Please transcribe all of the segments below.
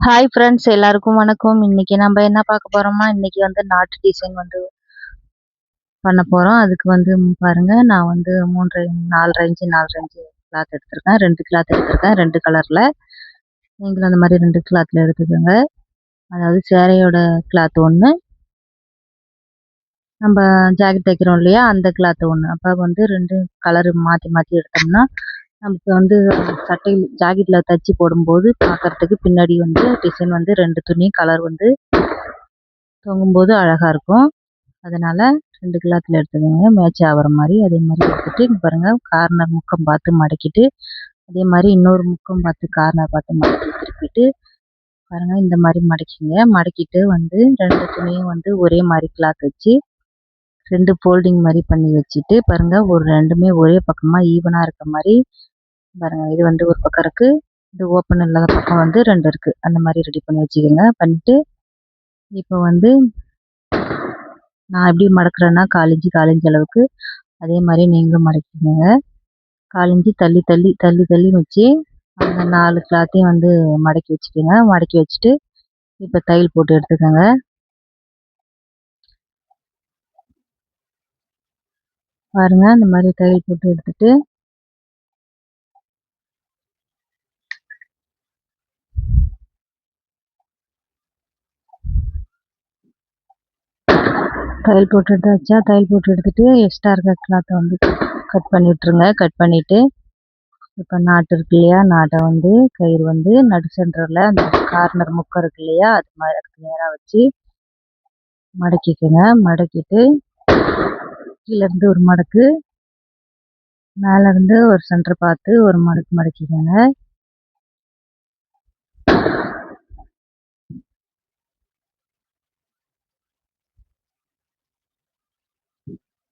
Hi friends, எல்லாருக்கும் வணக்கம். இன்னைக்கு நம்ம என்ன பார்க்க போறோம்னா, இன்னைக்கு வந்து நாட்டு டிசைன் வந்து பண்ண போறோம். அதுக்கு வந்து பாருங்க, நான் வந்து 3 4 இன்ச்சு கிளாத் எடுத்திருக்கேன். 2 கிளாத் எடுத்திருக்கேன், 2 கலர்ல. நீங்களும் அந்த மாதிரி 2 கிளாத்ல எடுத்துக்கோங்க. அதாவது சேலையோட கிளாத் ஒன்று, நம்ம ஜாக்கெட் தைக்கிறோம் இல்லையா, அந்த கிளாத் ஒன்று. அப்போ வந்து 2 கலர் மாற்றி மாற்றி எடுத்தோம்னா நமக்கு வந்து சட்டை ஜாக்கெட்ல தச்சு போடும்போது பார்க்கறதுக்கு பின்னாடி வந்து டிசைன் வந்து 2 துணி கலர் வந்து தொங்கும்போது அழகா இருக்கும். அதனால 2 கிளாத்ல எடுத்துக்கோங்க, மேட்ச் ஆகுற மாதிரி. அதே மாதிரி எடுத்துட்டு இங்க பாருங்க, கார்னர் முக்கம் பார்த்து மடக்கிட்டு, அதே மாதிரி இன்னொரு முக்கம் பார்த்து கார்னர் பார்த்து மடக்கி திருப்பிட்டு பாருங்க, இந்த மாதிரி மடக்கிங்க. மடக்கிட்டு வந்து 2 துணியும் வந்து ஒரே மாதிரி கிளாத் வச்சு 2 ஃபோல்டிங் மாதிரி பண்ணி வச்சுட்டு பாருங்க, ஒரு 2மே ஒரே பக்கமா ஈவனா இருக்க மாதிரி பாருங்க. இது வந்து ஒரு பக்கம் இருக்கு, இது ஓப்பன் இல்லாத பக்கம் வந்து 2 இருக்கு. அந்த மாதிரி ரெடி பண்ணி வச்சுக்கோங்க. பண்ணிட்டு இப்போ வந்து நான் எப்படி மடக்குறேன்னா, 1/4 இன்ச் அளவுக்கு அதே மாதிரி நீங்களும் மடக்கிக்கோங்க. 1/4 இன்ச்சு தள்ளி வச்சு அந்த 4 கிளாத்தையும் வந்து மடக்கி வச்சுக்கோங்க. மடக்கி வச்சுட்டு இப்போ தையல் போட்டு எடுத்துக்கோங்க. பாருங்க, இந்த மாதிரி தையல் போட்டு எடுத்துட்டு தையல் போட்டு எடுத்தாச்சா. தையல் போட்டு எடுத்துட்டு எக்ஸ்ட்ரா இருக்க கிளாத்தை வந்து கட் பண்ணி விட்டுருங்க. கட் பண்ணிவிட்டு இப்போ நாட்டு இருக்கு இல்லையா, நாட்டை வந்து கயிறு வந்து நடு சென்டரில் அந்த கார்னர் முக்கம் இருக்கு இல்லையா, அது மாதிரி அதுக்கு நேராக வச்சு மடக்கிக்கோங்க. மடக்கிட்டு கீழேருந்து ஒரு மடக்கு, மேலேருந்து ஒரு சென்டர் பார்த்து ஒரு மடக்கு மடக்கிக்கோங்க.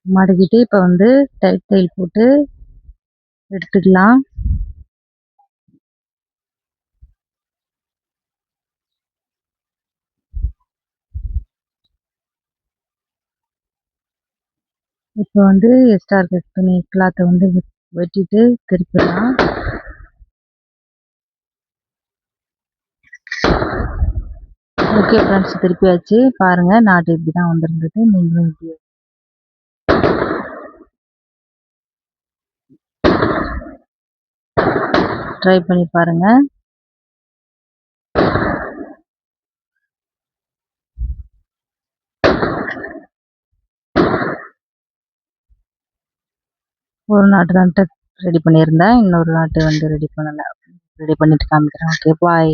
மடக்கிட்டு இப்போ வந்து தையல் போட்டு எடுத்துக்கலாம். இப்போ வந்து எக்ஸ்ட்ரா இருக்க துணி கிளாத்தை வந்து வெட்டிட்டு திருப்பிடலாம். Okay friends, திருப்பியாச்சு. பாருங்கள், நாட்டு இப்படி தான் வந்திருந்தது. நீங்களும் இப்படி ட்ரை பண்ணி பாருங்கள். ஒரு நாட்டு தான் ரெடி பண்ணியிருந்தேன், இன்னொரு நாட்டு வந்து ரெடி பண்ணிட்டு காமிக்கிறேன். ஓகே, பாய்.